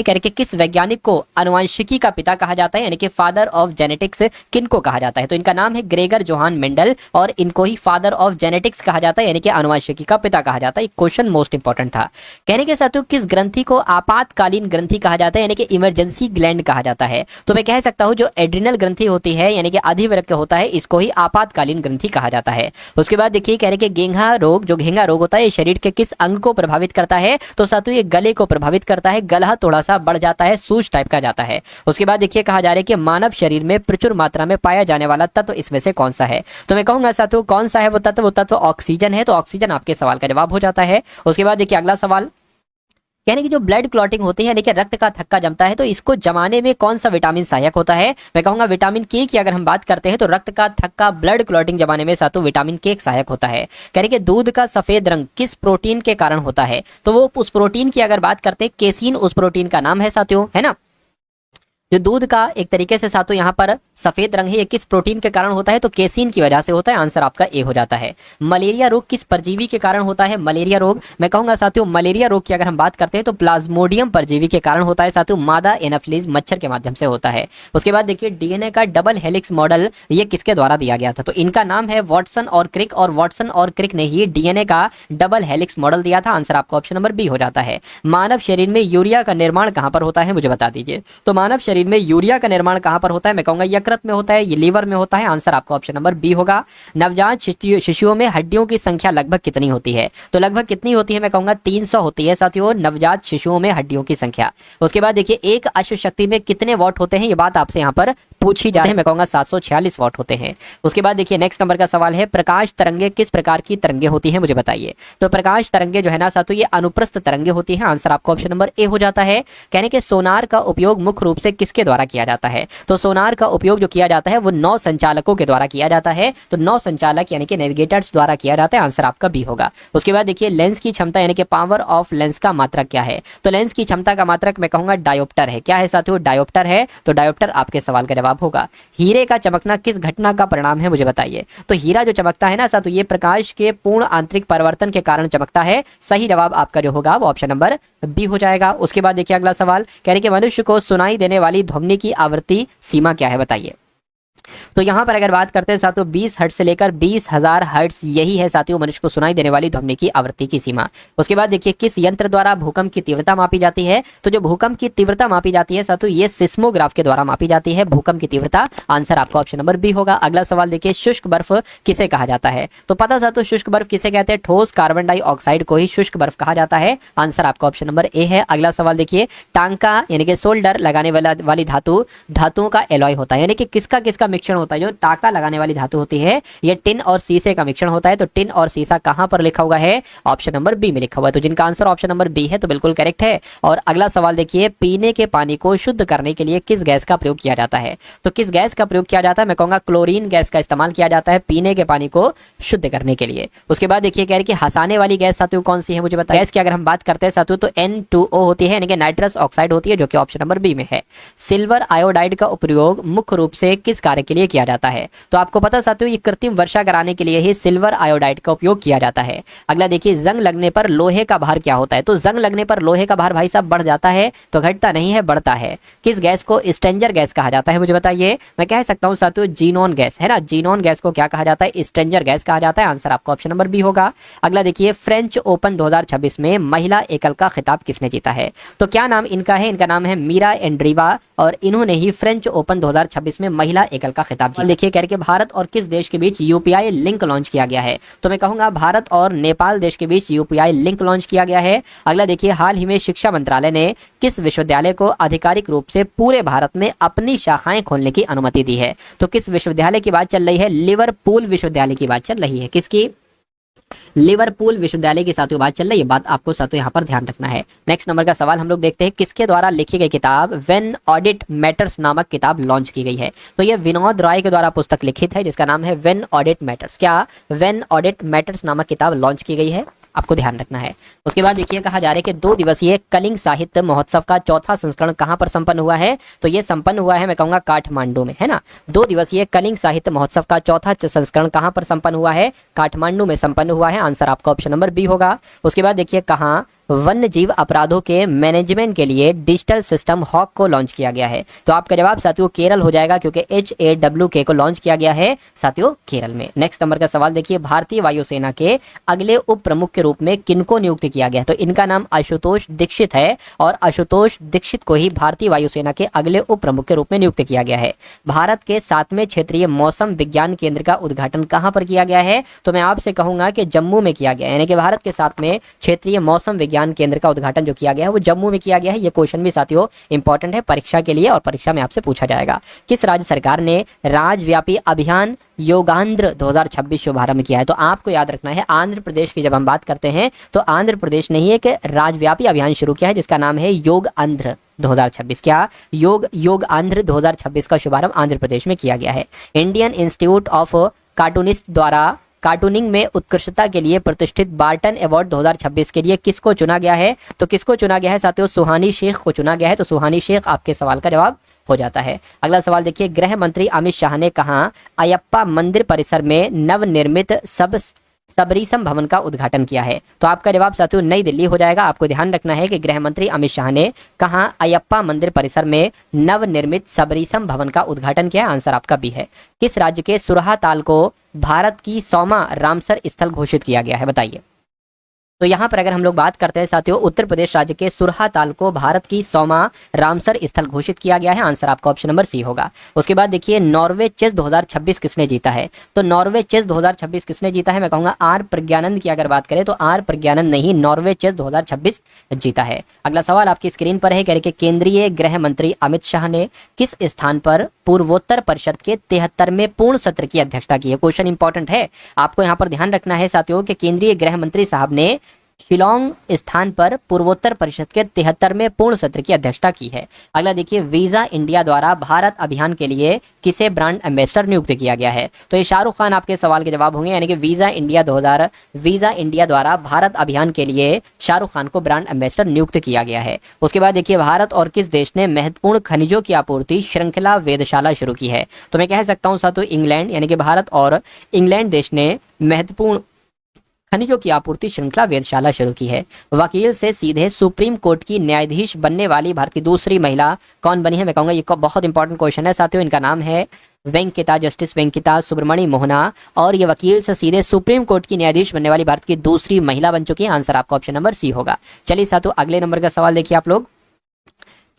करके किस वैज्ञानिक को आनुवंशिकी का पिता कहा जाता है, यानी कि फादर ऑफ जेनेटिक्स किनको कहा जाता है? तो इनका नाम है ग्रेगर जोहान मेंडल और इनको ही फादर ऑफ जेनेटिक्स कहा जाता है, यानी कि आनुवंशिकी का पिता कहा जाता है। क्वेश्चन मोस्ट इंपॉर्टेंट था। कहने के साथ किस ग्रंथि को आपातकालीन ग्रंथि कहा जाता है, यानी कि इमरजेंसी ग्लैंड कहा जाता है? तो मैं कह सकता हूं जो एड्रिनल ग्रंथि होती है यानी कि अधिवृक्क होता है, इसको ही आपातकालीन ग्रंथि कहा जाता है। उसके बाद देखिए कह रहे कि घेंघा रोग, जो घेंघा रोग होता है, ये शरीर के किस अंग को प्रभावित करता है? तो साथियों ये गले को प्रभावित करता है, गला थोड़ा सा बढ़ जाता है, सूज टाइप का जाता है। उसके बाद देखिए कहा जा रहा है कि मानव शरीर में प्रचुर मात्रा में पाया जाने वाला तत्व इसमें से कौन सा है? तो मैं कहूंगा साथियों कौन सा है वो तत्व? वो तत्व ऑक्सीजन है। तो ऑक्सीजन आपके सवाल का जवाब हो जाता है। उसके बाद देखिए अगला सवाल, यानी कि जो ब्लड क्लॉटिंग होती है यानी कि रक्त का थक्का जमता है, तो इसको जमाने में कौन सा विटामिन सहायक होता है? मैं कहूंगा विटामिन के की अगर हम बात करते हैं तो रक्त का थक्का ब्लड क्लॉटिंग जमाने में साथों विटामिन के सहायक होता है। कह रहे कि दूध का सफेद रंग किस प्रोटीन के कारण होता है? तो वो उस प्रोटीन की अगर बात करते हैं, केसीन उस प्रोटीन का नाम है साथियों, है ना। जो दूध का एक तरीके से साथियों यहाँ पर सफेद रंग है, ये किस प्रोटीन के कारण होता है? तो केसीन की वजह से होता है। आंसर आपका ए हो जाता है। मलेरिया रोग किस परजीवी के कारण होता है? मलेरिया रोग, मैं कहूंगा साथियों मलेरिया रोग की अगर हम बात करते हैं तो प्लाज्मोडियम परजीवी के कारण होता है साथियों, मादा एनाफिलीज मच्छर के माध्यम से होता है। उसके बाद देखिए डीएनए का डबल हेलिक्स मॉडल ये किसके द्वारा दिया गया था? तो इनका नाम है वाटसन और क्रिक, और वाटसन और क्रिक ने ही डीएनए का डबल हेलिक्स मॉडल दिया था। आंसर आपका ऑप्शन नंबर बी हो जाता है। मानव शरीर में यूरिया का निर्माण कहां पर होता है, मुझे बता दीजिए। तो मानव शरीर में यूरिया का निर्माण कहां पर होता है? मैं कहूंगा यकृत में होता है, ये लीवर में होता है। आंसर आपका ऑप्शन नंबर बी होगा। नवजात शिशुओं में हड्डियों की संख्या लगभग कितनी होती है? तो लगभग कितनी होती है? मैं कहूंगा 300 होती है साथियों, नवजात शिशुओं में हड्डियों की संख्या। उसके बाद देखिए एक अश्व शक्ति में कितने वॉट होते हैं, ये बात आपसे यहाँ पर पूछी जाती है। मैं कहूंगा 746 वॉट होते हैं। उसके बाद देखिए नेक्स्ट नंबर का सवाल है, प्रकाश तरंगे किस प्रकार की तरंगे होती है, मुझे बताइए। तो प्रकाश तरंगे जो है ना साथियों ये अनुप्रस्थ तरंगे होती है। आंसर आपका ऑप्शन नंबर ए हो जाता है। कहने के सोनार का उपयोग मुख्य रूप से किसके द्वारा किया जाता है? तो सोनार का उपयोग जो किया जाता है वो नौ संचालकों के द्वारा किया जाता है। तो नौ संचालक यानी कि नेविगेटर्स द्वारा किया जाता है। आंसर आपका बी होगा। उसके बाद देखिए लेंस की क्षमता यानी कि पावर ऑफ लेंस का मात्रक क्या है? तो लेंस की क्षमता का मात्रक मैं कहूंगा डायोप्टर है। क्या है साथियों? डायोप्टर है। तो डायोप्टर आपके सवाल का जवाब होगा। हीरे का चमकना किस घटना का परिणाम है, मुझे बताइए। तो हीरा जो चमकता है ना साथियों ये प्रकाश के पूर्ण आंतरिक परिवर्तन के कारण चमकता है। सही जवाब आपका जो होगा वो ऑप्शन नंबर बी हो जाएगा। उसके बाद देखिए अगला सवाल, कह रहे कि मनुष्य को सुनाई देने वाली ध्वनि की आवृत्ति सीमा क्या है, बताइए। तो यहां पर अगर बात करते हैं साथियों 20 हर्ट्ज से लेकर 20,000 हर्ट्ज, यही है साथियों मनुष्य को सुनाई देने वाली ध्वनि की आवृत्ति की सीमा। उसके बाद देखिए किस यंत्र द्वारा भूकंप की तीव्रता मापी जाती है? तो जो भूकंप की तीव्रता मापी जाती है साथियों ये सिस्मोग्राफ के द्वारा मापी जाती है भूकंप की तीव्रता। आंसर आपका ऑप्शन नंबर बी होगा। अगला सवाल देखिए शुष्क बर्फ किसे कहा जाता है? तो पता साथियों शुष्क बर्फ किसे कहते हैं? ठोस कार्बन डाइऑक्साइड को ही शुष्क बर्फ कहा जाता है। आंसर आपका ऑप्शन नंबर ए है। अगला सवाल देखिए टांका यानी कि शोल्डर लगाने वाली धातुओं का एलॉय होता है, यानी कि किसका किसका मिश्रण होता है? जो टाका लगाने वाली धातु होती है ये टिन और सीसे का मिश्रण होता है। तो टिन और सीसा कहां पर लिखा हुआ है? ऑप्शन नंबर बी में लिखा हुआ है। तो जिनका आंसर ऑप्शन नंबर बी है तो बिल्कुल करेक्ट है। और अगला सवाल देखिए पीने के पानी को शुद्ध करने के लिए किस गैस का प्रयोग किया जाता है? तो किस गैस का प्रयोग किया जाता है? मैं कहूंगा क्लोरीन गैस का इस्तेमाल किया जाता है पीने के पानी को शुद्ध करने के लिए। उसके बाद देखिए कह रहे कि हंसाने वाली गैस साथियों कौन सी है, मुझे बताइए। गैस की अगर हम बात करते हैं साथियों तो N2O होती है, यानी कि नाइट्रस ऑक्साइड होती है, जो कि ऑप्शन नंबर बी में है। सिल्वर आयोडाइड का उपयोग मुख्य रूप से किस कार्य के लिए किया जाता है? तो आपको पता साथियों ये कृत्रिम वर्षा कराने के लिए ही सिल्वर आयोडाइड का उपयोग किया जाता है। अगला देखिए जंग लगने पर लोहे का भार क्या होता है? तो जंग लगने पर लोहे का भार भाई साहब बढ़ जाता है, तो घटता नहीं है बढ़ता है। किस गैस को स्ट्रेंजर गैस कहा जाता है, मुझे बताइए। मैं कह सकता हूं साथियों जीनोन गैस, है ना। जीनोन गैस को क्या कहा जाता है? स्ट्रेंजर गैस कहा जाता है। आंसर आपका ऑप्शन नंबर बी होगा। अगला देखिए फ्रेंच ओपन 2026 में महिला एकल का खिताब किसने जीता है? तो क्या नाम इनका है? इनका नाम है मीरा एंड्रीवा और इन्होंने ही फ्रेंच ओपन 2026 में महिला एकल का खिताब जीता। देखिए करके भारत और किस देश के बीच यूपीआई लिंक लॉन्च किया गया है? तो मैं कहूंगा भारत और नेपाल देश के बीच यूपीआई लिंक लॉन्च किया गया है। अगला देखिए हाल ही में शिक्षा मंत्रालय ने किस विश्वविद्यालय को आधिकारिक रूप से पूरे भारत में अपनी शाखाएं खोलने की अनुमति दी है? तो किस विश्वविद्यालय की बात चल रही है? लिवरपूल विश्वविद्यालय की बात चल रही है। किसकी? लिवरपूल विश्वविद्यालय की साथियों बात चल रही है। बात आपको साथियों यहाँ पर ध्यान रखना है। नेक्स्ट नंबर का सवाल हम लोग देखते हैं किसके द्वारा लिखी गई किताब व्हेन ऑडिट मैटर्स नामक किताब लॉन्च की गई है? तो ये विनोद राय के द्वारा पुस्तक लिखित है जिसका नाम है व्हेन ऑडिट मैटर्स। क्या व्हेन ऑडिट मैटर्स नामक किताब लॉन्च की गई है? आपको ध्यान रखना है। उसके बाद देखिए कहा जा रहा है कि 2 दिवसीय कलिंग साहित्य महोत्सव का चौथा संस्करण कहां पर संपन्न हुआ है? तो ये संपन्न हुआ है मैं कहूंगा काठमांडू में, है ना। 2 दिवसीय कलिंग साहित्य महोत्सव का चौथा संस्करण कहां पर संपन्न हुआ है? काठमांडू में संपन्न हुआ है। आंसर आपका ऑप्शन नंबर बी होगा। उसके बाद देखिए कहां वन्य जीव अपराधों के मैनेजमेंट के लिए डिजिटल सिस्टम हॉक को लॉन्च किया गया है? तो आपका जवाब साथियों केरल हो जाएगा, क्योंकि HAWK को लॉन्च किया गया है साथियों केरल में। नेक्स्ट नंबर का सवाल देखिए, भारतीय वायुसेना के अगले उप प्रमुख के रूप में किनको नियुक्त किया गया? तो इनका नाम आशुतोष दीक्षित है, और आशुतोष दीक्षित को ही भारतीय वायुसेना के अगले उप प्रमुख के रूप में नियुक्त किया गया है। भारत के 7वें क्षेत्रीय मौसम विज्ञान केंद्र का उद्घाटन कहां पर किया गया है? तो मैं आपसे कहूंगा कि जम्मू में किया गया है, यानी कि भारत के 7वें क्षेत्रीय मौसम विज्ञान केंद्र का उद्घाटन जो किया गया है वो जम्मू में किया गया है। ये क्वेश्चन भी साथियों इंपॉर्टेंट है परीक्षा के लिए, और परीक्षा में आपसे पूछा जाएगा। किस राज्य सरकार ने राज्यव्यापी अभियान योगांध्र 2026 शुभारंभ किया है? तो आपको याद रखना है, आंध्र प्रदेश की जब हम बात करते हैं तो आंध्र प्रदेश नहीं है कि राज्यव्यापी अभियान शुरू किया है जिसका नाम है योग आंध्र 2026। क्या? योग आंध्र 2026 का शुभारंभ आंध्र प्रदेश में किया गया है। इंडियन इंस्टीट्यूट ऑफ कार्टूनिस्ट द्वारा कार्टूनिंग में उत्कृष्टता के लिए प्रतिष्ठित बार्टन अवार्ड 2026 के लिए किसको चुना गया है? तो किसको चुना गया है साथियों? सुहानी शेख को चुना गया है। तो सुहानी शेख आपके सवाल का जवाब हो जाता है। अगला सवाल देखिए, गृह मंत्री अमित शाह ने कहा अयप्पा मंदिर परिसर में नवनिर्मित सबरीसम भवन का उद्घाटन किया है? तो आपका जवाब साथियों नई दिल्ली हो जाएगा। आपको ध्यान रखना है कि गृह मंत्री अमित शाह ने कहा अयप्पा मंदिर परिसर में नवनिर्मित सबरीसम भवन का उद्घाटन किया। आंसर आपका बी है। किस राज्य के सुरहा ताल को भारत की 100वां रामसर स्थल घोषित किया गया है? बताइए। तो यहाँ पर अगर हम लोग बात करते हैं साथियों, उत्तर प्रदेश राज्य के सुरहा ताल को भारत की 100वां रामसर स्थल घोषित किया गया है। आंसर आपका ऑप्शन नंबर सी होगा। उसके बाद देखिए, नॉर्वे चेस 2026 किसने जीता है? तो नॉर्वे चेस 2026 किसने जीता है? मैं कहूंगा आर प्रज्ञानंद की अगर बात करें तो आर प्रज्ञानंद नहीं, नॉर्वे चेस 2026 जीता है। अगला सवाल आपकी स्क्रीन पर है, कह रहे कि केंद्रीय गृह मंत्री अमित शाह ने किस स्थान पर पूर्वोत्तर परिषद के 73वें पूर्ण सत्र की अध्यक्षता की है? क्वेश्चन इंपॉर्टेंट है, आपको यहाँ पर ध्यान रखना है साथियों कि केंद्रीय गृह मंत्री साहब ने शिलोंग स्थान पर पूर्वोत्तर परिषद के 73वें पूर्ण सत्र की अध्यक्षता की है। अगला देखिए, वीजा इंडिया द्वारा भारत अभियान के लिए किसे ब्रांड एम्बेसडर नियुक्त किया गया है? तो ये शाहरुख खान आपके सवाल के जवाब होंगे, यानी कि वीजा इंडिया द्वारा भारत अभियान के लिए शाहरुख खान को ब्रांड एम्बेसडर नियुक्त किया गया है। उसके बाद देखिए, भारत और किस देश ने महत्वपूर्ण खनिजों की आपूर्ति श्रृंखला वेधशाला शुरू की है? तो मैं कह सकता हूँ साथियों इंग्लैंड, यानी कि भारत और इंग्लैंड देश ने महत्वपूर्ण खनिजों की आपूर्ति श्रृंखला वेधशाला शुरू की है। वकील से सीधे सुप्रीम कोर्ट की न्यायाधीश बनने वाली भारत की दूसरी महिला कौन बनी है? मैं कहूंगा ये बहुत इंपॉर्टेंट क्वेश्चन है साथियों। इनका नाम है वेंकिता, जस्टिस वेंकिता सुब्रमणी मोहना, और ये वकील से सीधे सुप्रीम कोर्ट की न्यायाधीश बनने वाली भारत की दूसरी महिला बन चुकी है। आंसर आपका ऑप्शन नंबर सी होगा। चलिए साथियों, अगले नंबर का सवाल देखिए आप लोग,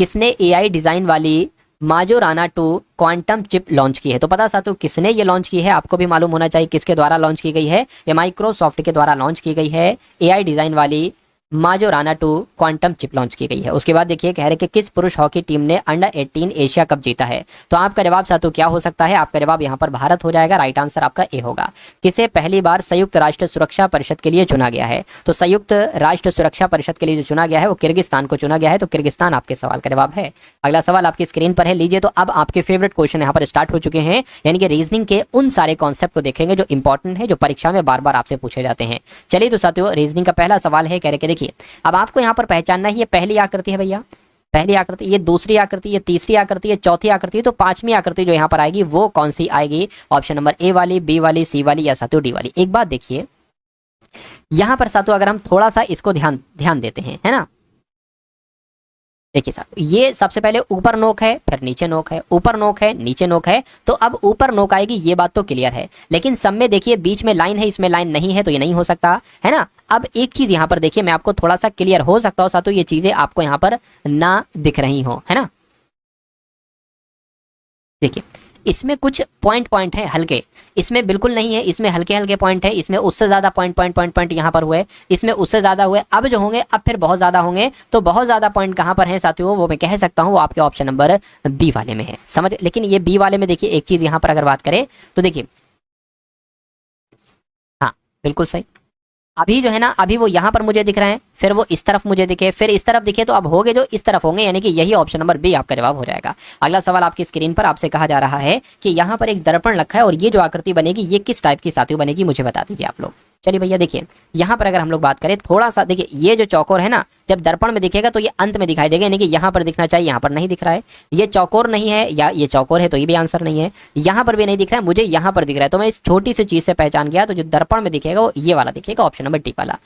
किसने AI डिजाइन वाली माजोराना 2 क्वांटम चिप लॉन्च की है? तो पता साथियों किसने ये लॉन्च की है, आपको भी मालूम होना चाहिए किसके द्वारा लॉन्च की गई है। ये माइक्रोसॉफ्ट के द्वारा लॉन्च की गई है। AI डिजाइन वाली माजोराना 2 क्वांटम चिप लॉन्च की गई है। उसके बाद देखिए, कह रहे कि किस पुरुष हॉकी टीम ने अंडर 18 एशिया कप जीता है? तो आपका जवाब साथियों क्या हो सकता है? आपका जवाब यहाँ पर भारत हो जाएगा। राइट आंसर आपका ए होगा। किसे पहली बार संयुक्त राष्ट्र सुरक्षा परिषद के लिए चुना गया है? तो संयुक्त राष्ट्र सुरक्षा परिषद के लिए जो चुना गया है वो किर्गिस्तान को चुना गया है। तो किर्गिस्तान आपके सवाल का जवाब है। अगला सवाल आपकी स्क्रीन पर है, लीजिए। तो अब आपके फेवरेट क्वेश्चन यहाँ पर स्टार्ट हो चुके हैं, यानी कि रीजनिंग के उन सारे कॉन्सेप्ट को देखेंगे जो इंपॉर्टेंट है, जो परीक्षा में बार बार आपसे पूछे जाते हैं। चलिए तो साथियों, रीजनिंग का पहला सवाल है, कह रहे कि देखिए अब आपको यहाँ पर पहचानना है, ये पहली आकृति है भैया, पहली आकृति, ये दूसरी आकृति, ये तीसरी आकृति, ये चौथी आकृति, तो पांचवी आकृति जो यहाँ पर आएगी वो कौन सी आएगी? ऑप्शन नंबर ए वाली, बी वाली, सी वाली या साथियों डी वाली। एक बात देखिए यहाँ पर साथियों, अगर हम थोड़ा सा इसको ध्यान देते हैं, है ना, देखिए साहब, ये सबसे पहले ऊपर नोक है, फिर नीचे नोक है, ऊपर नोक है, नीचे नोक है, तो अब ऊपर नोक आएगी, ये बात तो क्लियर है। लेकिन सब में देखिए बीच में लाइन है, इसमें लाइन नहीं है, तो ये नहीं हो सकता, है ना। अब एक चीज यहाँ पर देखिए, मैं आपको थोड़ा सा क्लियर हो सकता हूँ साथियों, ये चीजें आपको यहाँ पर ना दिख रही हो, है ना। देखिए इसमें कुछ पॉइंट है हल्के, इसमें बिल्कुल नहीं है, इसमें हल्के हल्के पॉइंट है, इसमें उससे ज्यादा पॉइंट यहाँ पर हुए, इसमें उससे ज्यादा हुए, अब जो होंगे अब फिर बहुत ज्यादा होंगे। तो बहुत ज्यादा पॉइंट कहाँ पर है साथियों, वो मैं कह सकता हूँ वो आपके ऑप्शन नंबर बी वाले में है, समझ। लेकिन ये बी वाले में देखिए एक चीज यहाँ पर अगर बात करें तो देखिए, हाँ बिल्कुल सही, अभी जो है ना, अभी वो यहाँ पर मुझे दिख रहे हैं, फिर वो इस तरफ मुझे दिखे, फिर इस तरफ दिखे, तो अब होंगे जो इस तरफ होंगे, यानी कि यही ऑप्शन नंबर बी आपका जवाब हो जाएगा। अगला सवाल आपकी स्क्रीन पर आपसे कहा जा रहा है कि यहाँ पर एक दर्पण रखा है और ये जो आकृति बनेगी ये किस टाइप की साथियों बनेगी, मुझे बता दीजिए आप लोग। चलिए भैया देखिए, यहाँ पर अगर हम लोग बात करें थोड़ा सा, देखिए ये जो चौकोर है ना, जब दर्पण में दिखेगा तो ये अंत में दिखाई देगा, यानी कि यहाँ पर दिखना चाहिए, यहाँ पर नहीं दिख रहा है। ये चौकोर नहीं है या ये चौकोर है, तो ये भी आंसर नहीं है। यहाँ पर भी नहीं दिख रहा है, मुझे यहाँ पर दिख रहा है, तो मैं इस छोटी सी चीज से पहचान गया, तो जो दर्पण में दिखेगा वो ये वाला दिखेगा, ऑप्शन नंबर डी वाला।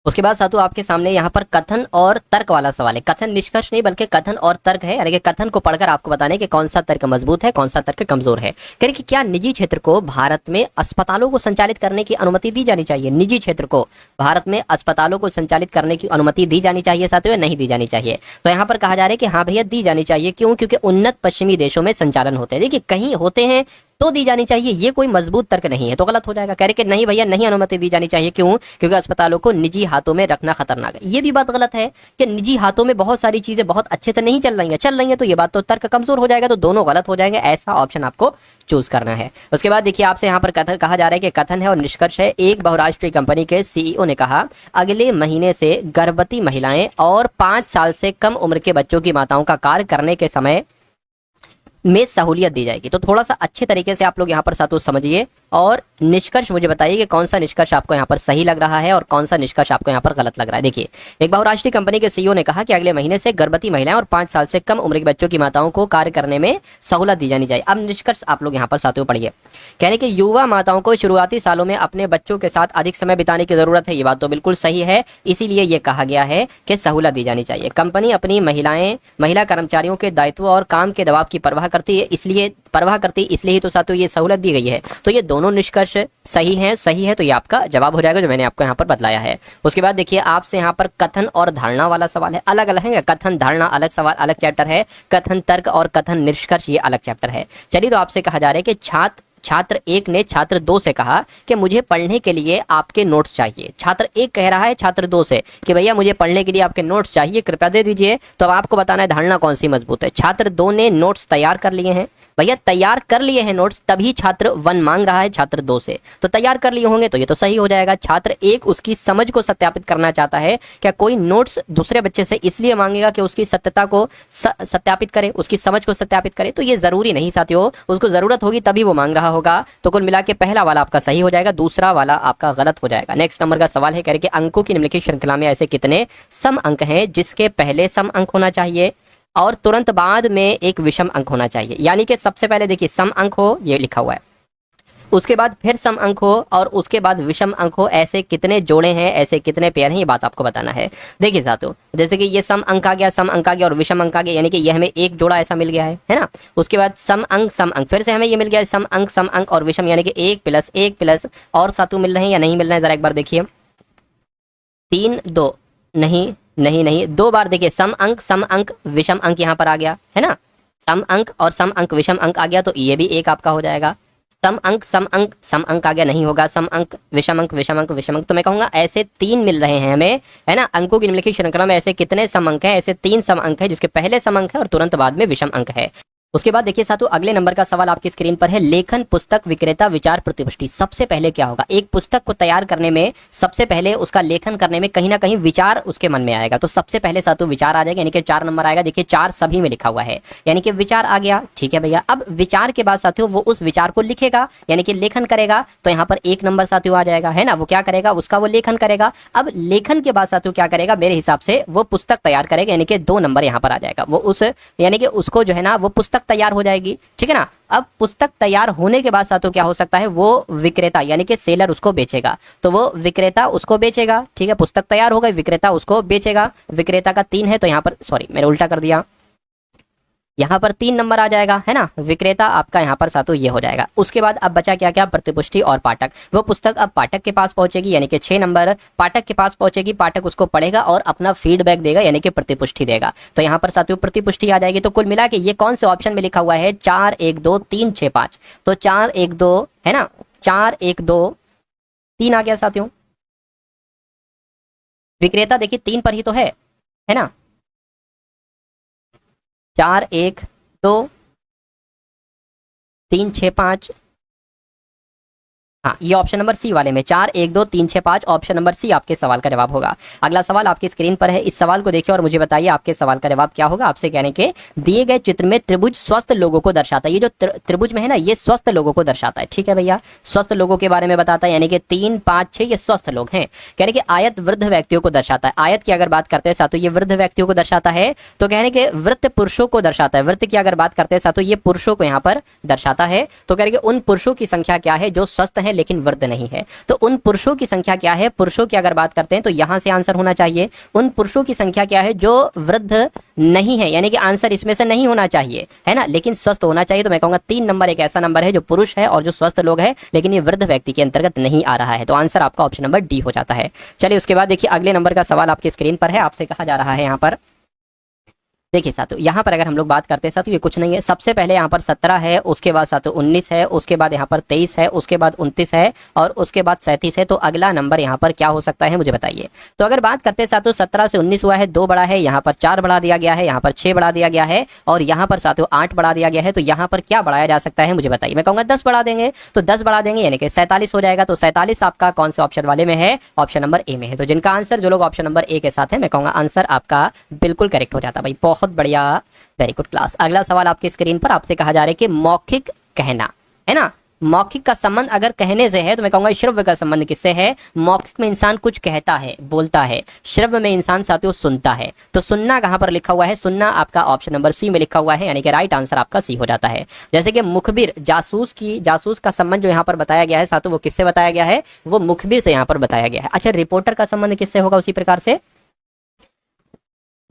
उसके बाद सातु आपके सामने यहाँ पर कथन और तर्क वाला सवाल है। कथन निष्कर्ष नहीं बल्कि कथन और तर्क है, यानी कि कथन को पढ़कर आपको बताना है कि कौन सा तर्क मजबूत है, कौन सा तर्क कमजोर है। कह रहे कि क्या निजी क्षेत्र को भारत में अस्पतालों को संचालित करने की अनुमति दी जानी चाहिए? निजी क्षेत्र को भारत में अस्पतालों को संचालित करने की अनुमति दी जानी चाहिए साथियों, या नहीं दी जानी चाहिए? तो यहाँ पर कहा जा रहा है कि हाँ भैया दी जानी चाहिए। क्यों? क्योंकि उन्नत पश्चिमी देशों में संचालन होते हैं। देखिए कहीं होते हैं तो दी जानी चाहिए, ये कोई मजबूत तर्क नहीं है, तो गलत हो जाएगा। कह रहे कि नहीं भैया नहीं अनुमति दी जानी चाहिए। क्यों? क्योंकि अस्पतालों को निजी हाथों में रखना खतरनाक है। ये भी बात गलत है कि निजी हाथों में बहुत सारी चीजें बहुत अच्छे से नहीं चल रही हैं, तो ये बात तो तर्क कमजोर हो जाएगा, तो दोनों गलत हो जाएंगे। ऐसा ऑप्शन आपको चूज करना है। उसके बाद देखिए आपसे यहाँ पर कथन कहा जा रहा है कि कथन है और निष्कर्ष है। एक बहुराष्ट्रीय कंपनी के सीईओ ने कहा अगले महीने से गर्भवती महिलाएं और 5 साल से कम उम्र के बच्चों की माताओं का कार्य करने के समय में सहूलियत दी जाएगी। तो थोड़ा सा अच्छे तरीके से आप लोग यहाँ पर सातों समझिए और निष्कर्ष मुझे बताइए कि कौन सा निष्कर्ष आपको यहाँ पर सही लग रहा है और कौन सा निष्कर्ष आपको यहाँ पर गलत लग रहा है। देखिए एक बहुराष्ट्रीय कंपनी के सीईओ ने कहा कि अगले महीने से गर्भवती महिलाएं और 5 साल से कम उम्र के बच्चों की माताओं को कार्य करने में सहूलत दी जानी चाहिए। अब निष्कर्ष आप लोग यहाँ पर साथियों पढ़िए। कहने कि युवा माताओं को शुरुआती सालों में अपने बच्चों के साथ अधिक समय बिताने की जरूरत है। ये बात तो बिल्कुल सही है, इसीलिए ये कहा गया है कि सहूलत दी जानी चाहिए। कंपनी अपनी महिला कर्मचारियों के दायित्व और काम के दबाव की परवाह करती है, इसलिए ही तो साथियों ये सहूलत दी गई है। तो ये दोनों निष्कर्ष सही है, तो ये आपका जवाब हो जाएगा जो मैंने आपको यहाँ पर बतलाया है। उसके बाद देखिए आपसे यहाँ पर कथन और धारणा वाला सवाल है। अलग अलग है, कथन धारणा अलग सवाल अलग चैप्टर है, कथन तर्क और कथन निष्कर्ष ये अलग चैप्टर है। चलिए तो आपसे कहा जा रहा है कि छात्र 1 ने छात्र 2 से कहा कि मुझे पढ़ने के लिए आपके नोट्स चाहिए। छात्र 1 कह रहा है छात्र 2 से कि भैया मुझे पढ़ने के लिए आपके नोट्स चाहिए, कृपया दे दीजिए। तो अब आपको बताना है धारणा कौन सी मजबूत है। छात्र 2 ने नोट्स तैयार कर लिए हैं, भैया तैयार कर लिए हैं नोट्स, तभी छात्र 1 मांग रहा है छात्र 2 से, तो तैयार कर लिए होंगे तो ये तो सही हो जाएगा। छात्र 1 उसकी समझ को सत्यापित करना चाहता है। क्या कोई नोट्स दूसरे बच्चे से इसलिए मांगेगा कि उसकी सत्यता को सत्यापित करे, उसकी समझ को सत्यापित करे? तो ये जरूरी नहीं साथियों, उसको जरूरत होगी तभी वो मांग रहा होगा। तो कुल मिला के पहला वाला आपका सही हो जाएगा, दूसरा वाला आपका गलत हो जाएगा। नेक्स्ट नंबर का सवाल है, कह रहे कि अंकों की निम्नलिखित श्रृंखला में ऐसे कितने सम अंक हैं जिसके पहले सम अंक होना चाहिए और तुरंत बाद में एक विषम अंक होना चाहिए। यानी कि सबसे पहले देखिए सम अंक हो, ये लिखा हुआ है, उसके बाद फिर सम अंक हो और उसके बाद विषम अंक हो। ऐसे कितने जोड़े हैं, ऐसे कितने पेयर हैं, ये बात आपको बताना है। देखिए साथियों जैसे कि ये सम अंक आ गया और विषम अंक आ गया, यानी कि ये हमें एक जोड़ा ऐसा मिल गया है ना। उसके बाद सम अंक फिर से हमें ये मिल गया सम अंक और विषम, यानी कि 1 प्लस 1 प्लस और साथियों मिल रहे हैं या नहीं मिल रहे हैं, जरा एक बार देखिए। 3 2 नहीं 2 बार देखिए सम अंक विषम अंक यहाँ पर आ गया है ना। सम अंक और सम अंक विषम अंक आ गया, तो ये भी एक आपका हो जाएगा। सम अंक आ गया, नहीं होगा। सम अंक विषम अंक, तो मैं कहूंगा ऐसे 3 मिल रहे हैं हमें, है ना। अंकों की निम्नलिखित श्रृंखला में ऐसे कितने सम अंक हैं? ऐसे 3 सम अंक है जिसके पहले सम अंक है और तुरंत बाद में विषम अंक है। उसके बाद देखिए साथियों अगले नंबर का सवाल आपकी स्क्रीन पर है, लेखन पुस्तक विक्रेता विचार प्रतिपुष्टि। सबसे पहले क्या होगा? एक पुस्तक को तैयार करने में सबसे पहले उसका लेखन करने में कहीं ना कहीं विचार उसके मन में आएगा, तो सबसे पहले साथियों विचार आ जाएगा, यानी कि 4 नंबर आएगा। देखिए 4 सभी में लिखा हुआ है, यानी कि विचार आ गया। ठीक है भैया, अब विचार के बाद साथियों वो उस विचार को लिखेगा, यानी कि लेखन करेगा, तो यहाँ पर 1 नंबर साथियों आ जाएगा, है ना। वो क्या करेगा? उसका वो लेखन करेगा। अब लेखन के बाद साथियों क्या करेगा? मेरे हिसाब से वो पुस्तक तैयार करेगा, यानी कि 2 नंबर यहाँ पर आ जाएगा। वो उस यानी कि उसको जो है ना वो पुस्तक तैयार हो जाएगी, ठीक है ना। अब पुस्तक तैयार होने के बाद साथियों क्या हो सकता है? वो विक्रेता यानी कि सेलर उसको बेचेगा, तो वो विक्रेता उसको बेचेगा। ठीक है, पुस्तक तैयार हो गई, विक्रेता उसको बेचेगा। विक्रेता का 3 है, तो यहाँ पर सॉरी मैंने उल्टा कर दिया, यहाँ पर 3 नंबर आ जाएगा, है ना। विक्रेता आपका यहाँ पर साथियों ये हो जाएगा। उसके बाद अब बचा क्या क्या? प्रतिपुष्टि और पाठक। वो पुस्तक अब पाठक के पास पहुंचेगी, यानी कि 6 नंबर पाठक के पास पहुंचेगी। पाठक उसको पढ़ेगा और अपना फीडबैक देगा, यानी कि प्रतिपुष्टि देगा। तो यहाँ पर साथियों प्रतिपुष्टि आ जाएगी। तो कुल मिला के ये कौन से ऑप्शन में लिखा हुआ है? 4 1 2 3 6 5, तो 4 1 2 है ना, 4 1 2 3 आ गया साथियों। विक्रेता देखिए 3 पर ही तो है ना। 4 1 2 3 6 5, हाँ ये ऑप्शन नंबर सी वाले में 4 1 2 3 6 5 ऑप्शन नंबर सी आपके सवाल का जवाब होगा। अगला सवाल आपकी स्क्रीन पर है, इस सवाल को देखिए और मुझे बताइए आपके सवाल का जवाब क्या होगा। आपसे कहने के दिए गए चित्र में त्रिभुज स्वस्थ लोगों को दर्शाता है। ये जो त्रिभुज में है ना, ये स्वस्थ लोगों को दर्शाता है। ठीक है भैया, स्वस्थ लोगों के बारे में बताता है, यानी कि 3 5 6 ये स्वस्थ लोग हैं। कहने के आयत वृद्ध व्यक्तियों को दर्शाता है। आयत की अगर बात करते हैं साथों, ये वृद्ध व्यक्तियों को दर्शाता है। तो कहने के वृत्त पुरुषों को दर्शाता है। वृत्त की अगर बात करते हैं साथों, ये पुरुषों को यहाँ पर दर्शाता है। तो कहने के उन पुरुषों की संख्या क्या है जो स्वस्थ है लेकिन वृद्ध नहीं है। तो उन पुरुषों की संख्या क्या है, पुरुषों की अगर बात करते हैं तो यहां से आंसर होना चाहिए उन पुरुषों की संख्या क्या है जो वृद्ध नहीं है, यानी कि आंसर इसमें से नहीं होना चाहिए, है ना, लेकिन स्वस्थ होना चाहिए। तो मैं कहूंगा 3 नंबर एक ऐसा नंबर है जो पुरुष है और जो स्वस्थ लोग है, लेकिन ये वृद्ध व्यक्ति के अंतर्गत नहीं आ रहा है। तो आंसर आपका ऑप्शन नंबर डी हो जाता है। चलिए उसके बाद देखिए अगले नंबर का सवाल आपकी स्क्रीन पर है। आपसे कहा जा रहा है यहाँ पर, देखिए साथियों यहाँ पर अगर हम लोग बात करते हैं साथियों, ये कुछ नहीं है। सबसे पहले यहाँ पर 17 है, उसके बाद साथियों 19 है, उसके बाद यहाँ पर 23 है, उसके बाद 29 है और उसके बाद 37 है। तो अगला नंबर यहाँ पर क्या हो सकता है मुझे बताइए। तो अगर बात करते हैं साथियों 17 से 19 हुआ है, 2 बढ़ा है, यहाँ पर 4 बढ़ा दिया गया है, यहाँ पर 6 बढ़ा दिया गया है और यहाँ पर साथियों 8 बढ़ा दिया गया है। तो यहाँ पर क्या बढ़ाया जा सकता है मुझे बताइए। मैं कहूँगा 10 बढ़ा देंगे, तो 10 बढ़ा देंगे यानी कि 47 हो जाएगा। तो 47 आपका कौन से ऑप्शन वाले में है, ऑप्शन नंबर ए में है। तो जिनका आंसर, जो लोग ऑप्शन नंबर ए के साथ है, मैं कहूँगा आंसर आपका बिल्कुल करेक्ट हो जाता। भाई बहुत बढ़िया, वेरी गुड क्लास। अगला सवाल आपकी स्क्रीन पर, आपसे कहा जा रहा है कि मौखिक कहना, है ना, मौखिक का संबंध अगर कहने से है तो मैं कहूंगा श्रव्य का संबंध किससे है। मौखिक में इंसान कुछ कहता है, बोलता है, श्रव्य में इंसान साथियों सुनता है। तो सुनना कहां पर लिखा हुआ है, सुनना आपका ऑप्शन नंबर सी में लिखा हुआ है, यानी कि राइट आंसर आपका सी हो जाता है। जैसे कि मुखबिर, जासूस का संबंध जो यहाँ पर बताया गया है साथियों, वो किससे बताया गया है, वो मुखबिर से यहाँ पर बताया गया है। अच्छा, रिपोर्टर का संबंध किससे होगा, उसी प्रकार से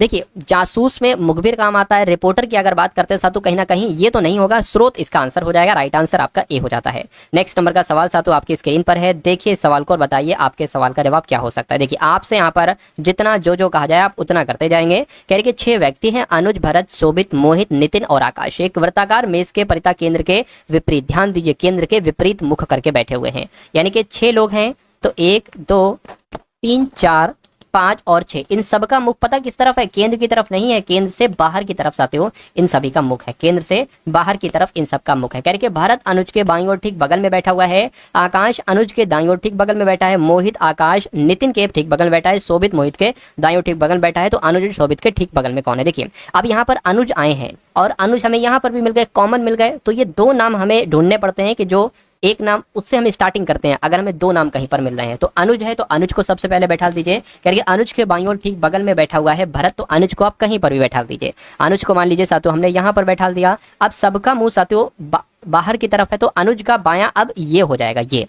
देखिए जासूस में मुखबिर काम आता है। रिपोर्टर की अगर बात करते हैं साथियों, कहीं ना कहीं ये तो नहीं होगा, स्रोत इसका आंसर हो जाएगा। राइट आंसर आपका ए हो जाता है। नेक्स्ट नंबर का सवाल साथियों आपकी स्क्रीन पर है। देखिए सवाल को और बताइए आपके सवाल का जवाब क्या हो सकता है। देखिए आपसे यहाँ पर जितना जो कहा जाए आप उतना करते जाएंगे। कह रहे कि 6 व्यक्ति हैं, अनुज, भरत, शोभित, मोहित, नितिन और आकाश, एक वृत्ताकार मेज के परिता केंद्र के विपरीत, ध्यान दीजिए, केंद्र के विपरीत मुख करके बैठे हुए हैं। यानी कि 6 लोग हैं, तो 1 2 3 4 5 और 6, इन सब का मुख पता किस तरफ है, केंद्र की तरफ नहीं है, केंद्र से बाहर की तरफ साथियों इन सभी का मुख है, केंद्र से बाहर की तरफ इन सब का मुख है। कह रहे कि भरत अनुज के बाईं ओर ठीक बगल में बैठा हुआ है, आकाश अनुज के दाईं ओर ठीक बगल में बैठा है, मोहित आकाश नितिन के ठीक बगल में बैठा है, शोभित मोहित के दाईं ओर ठीक बगल में बैठा है। तो अनुज और शोभित के ठीक बगल में कौन है। देखिए अब यहाँ पर अनुज आए हैं और अनुज हमें यहाँ पर भी मिल गए, कॉमन मिल गए। तो ये 2 नाम हमें ढूंढने पड़ते हैं कि जो एक नाम उससे हम स्टार्टिंग करते हैं। अगर हमें 2 नाम कहीं पर मिल रहे हैं तो अनुज है, तो अनुज को सबसे पहले बैठा दीजिए। कह रही अनुज के बाईं ओर ठीक बगल में बैठा हुआ है भरत, तो अनुज को आप कहीं पर भी बैठा दीजिए। अनुज को मान लीजिए साथियों हमने यहाँ पर बैठा दिया। अब सबका मुंह साथियों बाहर की तरफ है, तो अनुज का बायां अब ये हो जाएगा, ये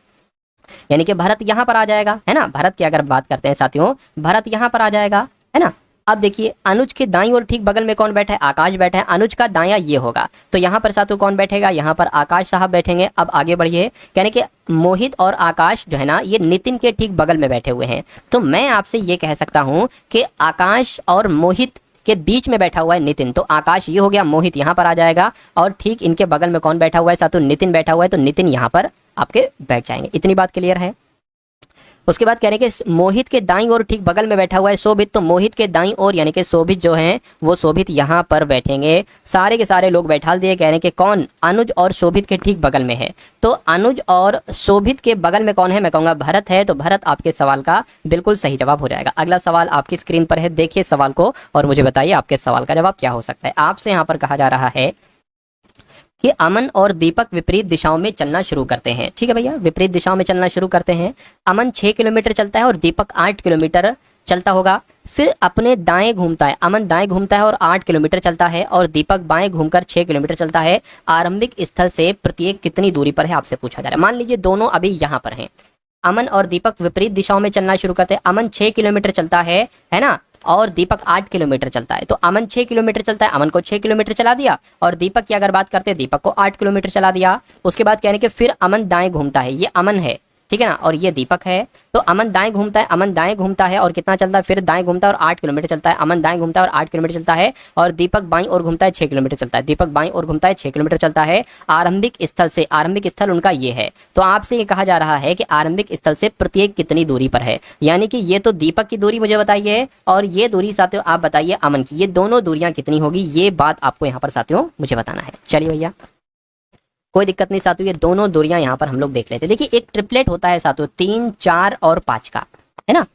यानी कि भरत यहाँ पर आ जाएगा, है ना। भरत की अगर बात करते हैं साथियों, भरत यहाँ पर आ जाएगा, है ना। अब देखिए अनुज के दाईं ओर ठीक बगल में कौन बैठा है, आकाश बैठा है। अनुज का दायां ये होगा, तो यहाँ पर साथियों कौन बैठेगा, यहाँ पर आकाश साहब बैठेंगे। अब आगे बढ़िए, कहने के मोहित और आकाश जो है ना, ये नितिन के ठीक बगल में बैठे हुए हैं। तो मैं आपसे ये कह सकता हूँ कि आकाश और मोहित के बीच में बैठा हुआ है नितिन, तो आकाश ये हो गया, मोहित यहाँ पर आ जाएगा और ठीक इनके बगल में कौन बैठा हुआ है साथियों, नितिन बैठा हुआ है, तो नितिन यहाँ पर आपके बैठ जाएंगे। इतनी बात क्लियर है। उसके बाद कह रहे हैं कि मोहित के दाईं ओर ठीक बगल में बैठा हुआ है शोभित, तो मोहित के दाईं ओर यानी कि शोभित जो हैं वो शोभित यहाँ पर बैठेंगे। सारे के सारे लोग बैठा दिए। कह रहे हैं कि कौन, अनुज और शोभित के ठीक बगल में है, तो अनुज और शोभित के बगल में कौन है, मैं कहूँगा भरत है। तो भरत आपके सवाल का बिल्कुल सही जवाब हो जाएगा। अगला सवाल आपकी स्क्रीन पर है, देखिए सवाल को और मुझे बताइए आपके सवाल का जवाब क्या हो सकता है। आपसे यहाँ पर कहा जा रहा है कि अमन और दीपक विपरीत दिशाओं में चलना शुरू करते हैं। ठीक है भैया, विपरीत दिशाओं में चलना शुरू करते हैं। अमन 6 किलोमीटर चलता है और दीपक 8 किलोमीटर चलता होगा। फिर अपने दाएं घूमता है, अमन दाएं घूमता है और 8 किलोमीटर चलता है और दीपक बाएं घूमकर 6 किलोमीटर चलता है। आरंभिक स्थल से प्रत्येक कितनी दूरी पर है आपसे पूछा जा रहा है। मान लीजिए दोनों अभी यहाँ पर हैं, अमन और दीपक विपरीत दिशाओं में चलना शुरू करते हैं। अमन 6 किलोमीटर चलता है ना, और दीपक 8 किलोमीटर चलता है। तो अमन 6 किलोमीटर चलता है, अमन को 6 किलोमीटर चला दिया और दीपक की अगर बात करते हैं, दीपक को 8 किलोमीटर चला दिया। उसके बाद कहने के फिर अमन दाएं घूमता है, ये अमन है, ठीक है ना, और ये दीपक है। तो अमन दाएं घूमता है, अमन दाएं घूमता है और कितना चलता है, फिर दाएं घूमता है और 8 किलोमीटर चलता है। अमन दाएं घूमता है और 8 किलोमीटर चलता है और दीपक बाईं ओर घूमता है, 6 किलोमीटर चलता है। दीपक बाईं ओर घूमता है, 6 किलोमीटर चलता है। आरंभिक स्थल से, आरंभिक स्थल उनका ये है। तो आपसे ये कहा जा रहा है कि आरंभिक स्थल से प्रत्येक कितनी दूरी पर है, यानी कि ये तो दीपक की दूरी मुझे बताइए और ये दूरी साथियों आप बताइए अमन की, ये दोनों दूरियां कितनी होगी, ये बात आपको यहाँ पर साथियों मुझे बताना है। चलिए भैया कोई दिक्कत नहीं साथियों, ये दोनों दूरियां यहाँ पर हम लोग देख लेते हैं। देखिए एक ट्रिपलेट होता है साथियों 3, 4 और 5 का, है ना।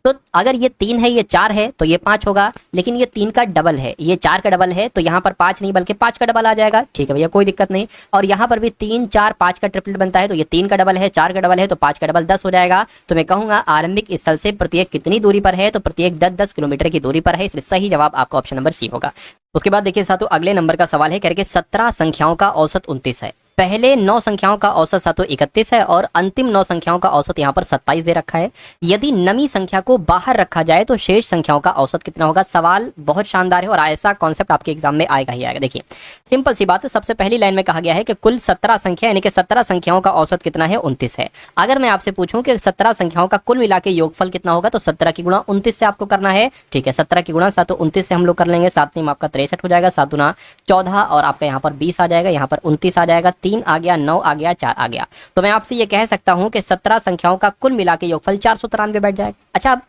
तो अगर ये 3 है, ये 4 है, तो ये 5 होगा, लेकिन ये 3 का डबल है, ये 4 का डबल है, तो यहाँ पर 5 नहीं बल्कि 5 का डबल आ जाएगा। ठीक है भैया कोई दिक्कत नहीं। और यहाँ पर भी 3, 4, 5 का ट्रिपलेट बनता है, तो ये 3 का डबल है, 4 का डबल है, तो 5 का डबल 10 हो जाएगा। तो मैं कहूँगा आरंभिक स्थल से प्रत्येक कितनी दूरी पर है, तो प्रत्येक 10-10 किलोमीटर की दूरी पर है, इसलिए सही जवाब आपका ऑप्शन नंबर सी होगा। उसके बाद देखिए साथियों अगले नंबर का सवाल है, कह रहे 17 संख्याओं का औसत 29 है। पहले 9 संख्याओं का औसत सातों 31 है और अंतिम 9 संख्याओं का औसत यहाँ पर 27 दे रखा है। यदि नवी संख्या को बाहर रखा जाए तो शेष संख्याओं का औसत कितना होगा। सवाल बहुत शानदार है और ऐसा कॉन्सेप्ट आपके एग्जाम में आएगा ही आएगा। देखिए सिंपल सी बात है, सबसे पहली लाइन में कहा गया है कि कुल 17 संख्या यानी कि 17 संख्याओं का औसत कितना है, 29 है। अगर मैं आपसे पूछूं कि 17 संख्याओं का कुल मिला के योगफल कितना होगा तो 17 की गुणा 29 से आपको करना है। ठीक है, 17 की गुणा 7 29 से हम लोग कर लेंगे। 7 में आपका 63 हो जाएगा, 7 गुना 14 और आपका यहाँ पर 20 आ जाएगा, यहाँ पर 29 आ जाएगा, 3 आ गया, 9 आ गया, 4 आ गया। तो मैं आपसे ये कह सकता हूं कि 17 संख्याओं का कुल मिला के योगफल 493 बैठ जाएगा। अच्छा,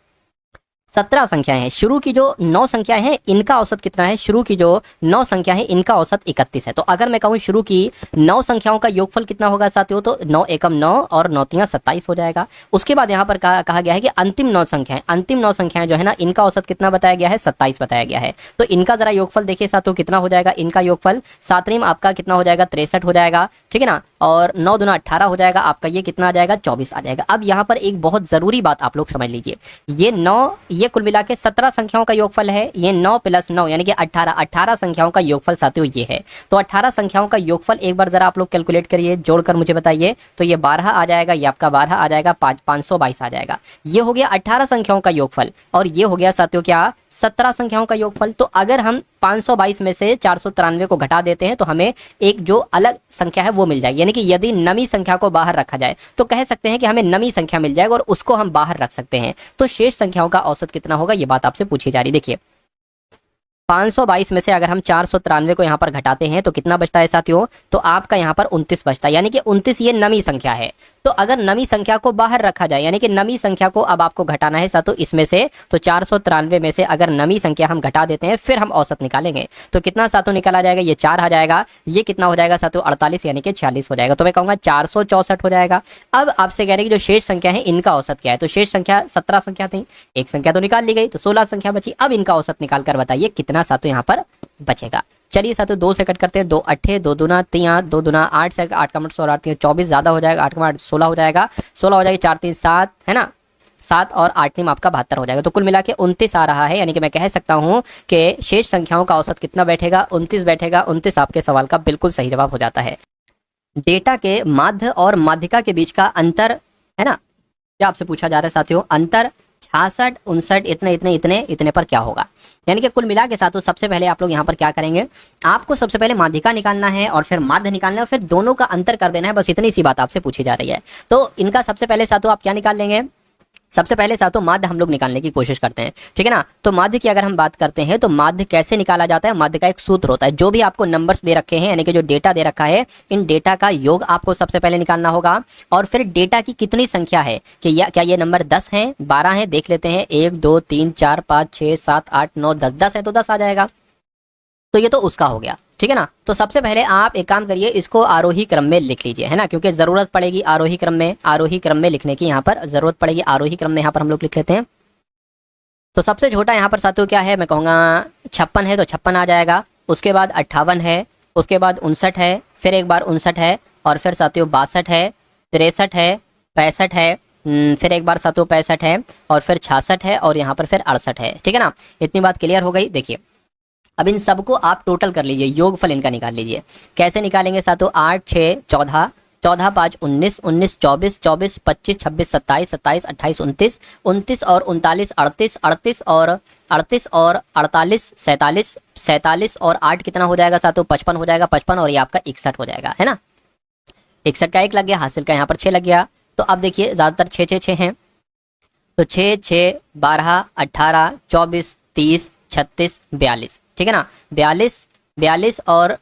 17 संख्याएं हैं, शुरू की जो 9 संख्याएं हैं इनका औसत कितना है, शुरू की जो 9 संख्या है इनका औसत 31 है। तो अगर मैं कहूं शुरू की 9 संख्याओं का योगफल कितना होगा साथियों, तो 9 एकम 9 और 9 तियां 27 हो जाएगा। उसके बाद यहाँ पर कहा गया है कि अंतिम 9 संख्याएं जो है ना इनका औसत कितना बताया गया है, 27 बताया गया है। तो इनका जरा योगफल देखिए साथियों कितना हो जाएगा, इनका योगफल 7 आपका कितना हो जाएगा, 63 हो जाएगा। ठीक है ना, और 9 दूना 18 हो जाएगा, आपका ये कितना आ जाएगा, 24 आ जाएगा। अब यहाँ पर एक बहुत जरूरी बात आप लोग समझ लीजिए, ये कुल मिला के 17 संख्याओं का योगफल है, ये 9 + 9 यानी कि 18 संख्याओं का योगफल साथियों ये है। तो 18 संख्याओं का योगफल एक बार जरा आप लोग कैलकुलेट करिए, जोड़कर मुझे बताइए। तो ये 12 आ जाएगा, ये आपका 12 आ जाएगा, 522 आ जाएगा। ये हो गया 18 संख्याओं का योगफल और ये हो गया साथियों क्या, 17 संख्याओं का योगफल। तो अगर हम 522 में से 493 को घटा देते हैं तो हमें एक जो अलग संख्या है वो मिल जाएगी। यानी कि यदि नवी संख्या को बाहर रखा जाए तो कह सकते हैं कि हमें नवी संख्या मिल जाएगा और उसको हम बाहर रख सकते हैं। तो शेष संख्याओं का औसत कितना होगा, ये बात आपसे पूछी जा रही। देखिए 522 में से अगर हम 493 को यहाँ पर घटाते हैं तो कितना बचता है साथियों, तो आपका यहाँ पर 29 बचता है। यानी कि 29 ये नवी संख्या है। तो अगर नवी संख्या को बाहर रखा जाए यानी कि नवी संख्या को अब आपको घटाना है साथियों इसमें से, तो 493 में से अगर नवी संख्या हम घटा देते हैं फिर हम औसत निकालेंगे तो कितना साथियों निकल आ जाएगा, ये 4 आ जाएगा, ये कितना हो जाएगा साथियों 48 यानी कि 46 हो जाएगा। तो मैं कहूँगा 464 हो जाएगा। अब आपसे कह रहे हैं कि जो शेष संख्या है इनका औसत क्या है, तो शेष संख्या 17 संख्या थी, एक संख्या तो निकाल ली गई तो 16 संख्या बची। अब इनका औसत निकाल कर बताइए कितना साथियों यहाँ पर बचेगा। चलिए साथियों 2 से कट करते हैं, 2 अट्ठे 2 दूना 3 2 दूना 8 से 8 का मट 16 3 24 ज्यादा हो जाएगा, 8 का मट 16 हो जाएगा, 16 हो जाएगा 4 3 7 है ना, 7 और 8 3 आपका 72 हो जाएगा। तो कुल मिला के 29 आ रहा है। यानी कि मैं कह सकता हूं कि शेष संख्याओं का औसत कितना बैठेगा, 29 बैठेगा। 29 आपके सवाल का बिल्कुल सही जवाब हो जाता है। डेटा के माध्य और माध्यिका के बीच का अंतर है ना, क्या आपसे पूछा जा रहा है साथियों, अंतर 66 59 इतने पर क्या होगा। यानी कि कुल मिला के साथ सबसे पहले आप लोग यहाँ पर क्या करेंगे, आपको सबसे पहले माध्यिका निकालना है और फिर माध्य निकालना है और फिर दोनों का अंतर कर देना है। बस इतनी सी बात आपसे पूछी जा रही है। तो इनका सबसे पहले साथियों आप क्या निकाल लेंगे, सबसे पहले साथियों माध्य हम लोग निकालने की कोशिश करते हैं। ठीक है ना, तो माध्य की अगर हम बात करते हैं तो माध्य कैसे निकाला जाता है, माध्य का एक सूत्र होता है। जो भी आपको नंबर्स दे रखे हैं यानी कि जो डेटा दे रखा है, इन डेटा का योग आपको सबसे पहले निकालना होगा और फिर डेटा की कितनी संख्या है कि क्या ये नंबर 10 है 12 है, देख लेते हैं 1 2 3 4 5 6 7 8 9 10 10 है तो 10 आ जाएगा। तो ये तो उसका हो गया। ठीक है ना, तो सबसे पहले आप एक काम करिए, इसको आरोही क्रम में लिख लीजिए है ना, क्योंकि जरूरत पड़ेगी आरोही क्रम में लिखने की, यहाँ पर जरूरत पड़ेगी आरोही क्रम में। यहाँ पर हम लोग लिख लेते हैं। तो सबसे छोटा यहाँ पर साथियों क्या है, मैं कहूँगा 56 है तो 56 आ जाएगा। उसके बाद 58 है, उसके बाद 59 है, फिर एक बार 59 है और फिर साथियों 62 है, 63 है, 65 है, फिर एक बार साथियों 65 है और फिर 66 है और यहाँ पर फिर 68 है। ठीक है ना, इतनी बात क्लियर हो गई। देखिए अब इन सबको आप टोटल कर लीजिए, योगफल इनका निकाल लीजिए। कैसे निकालेंगे साथियों, 8 6 14 14 5 19 19 24 24 25 26 27 27 28 29 29 और 39 38 38 और 38 और 48 47 47 और 8 कितना हो जाएगा साथियों 55 हो जाएगा, 55 और ये आपका 61 हो जाएगा है ना। 61 का 1 लग गया, हासिल का यहाँ पर 6 लग गया। तो अब देखिए ज्यादातर 6 6 6 हैं, तो 6 6 12 18 24 30 36 42। ठीक है ना, 42 और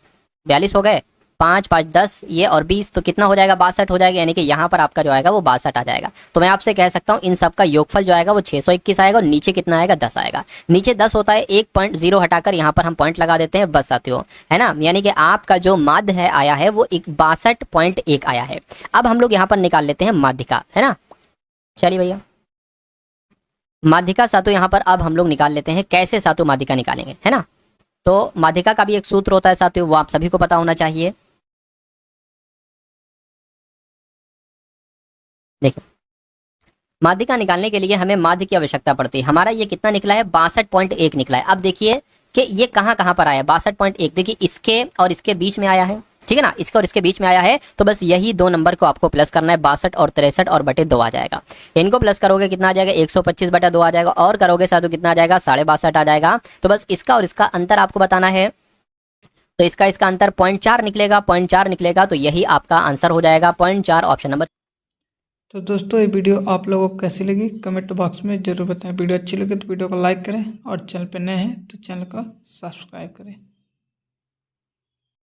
42 हो गए, 5 5 10 ये और 20 तो कितना हो जाएगा 62 हो जाएगा। यानी कि यहाँ पर आपका जो आएगा वो 62 आ जाएगा। तो मैं आपसे कह सकता हूँ इन सब का योगफल जो आएगा वो 621 आएगा और नीचे कितना आएगा 10 आएगा। नीचे 10 होता है, 1.0 हटाकर यहाँ पर हम पॉइंट लगा देते हैं बस साथियों है ना। यानी कि आपका जो माध्य है आया है वो 62.1 आया है। अब हम लोग यहाँ पर निकाल लेते हैं माध्यिका है ना। चलिए भैया माध्यिका साथियों यहाँ पर अब हम लोग निकाल लेते हैं। कैसे साथियों माध्यिका निकालेंगे है ना, तो माध्यिका का भी एक सूत्र होता है साथियों, वो आप सभी को पता होना चाहिए। देखिए माध्यिका निकालने के लिए हमें माध्य की आवश्यकता पड़ती है। हमारा ये कितना निकला है 62.1 निकला है। अब देखिए कि ये कहाँ कहाँ पर आया 62.1, देखिए इसके और इसके बीच में आया है। ठीक है ना, इसके और इसके बीच में आया है, तो बस यही दो नंबर को आपको प्लस करना है, 62 और 63 और बटे 2 आ जाएगा। इनको प्लस करोगे कितना आ जाएगा, 125 बटा 2 आ जाएगा, और करोगे साधु कितना आ जाएगा, 62.5 आ जाएगा। तो बस इसका और इसका अंतर आपको बताना है, तो इसका अंतर 0.4 निकलेगा, 0.4 निकलेगा, तो यही आपका आंसर हो जाएगा 0.4, ऑप्शन नंबर। तो दोस्तों ये वीडियो आप लोगों को कैसी लगी कमेंट बॉक्स में ज़रूर बताएं। वीडियो अच्छी लगे तो वीडियो को लाइक करें और चैनल पर नए हैं तो चैनल को सब्सक्राइब करें।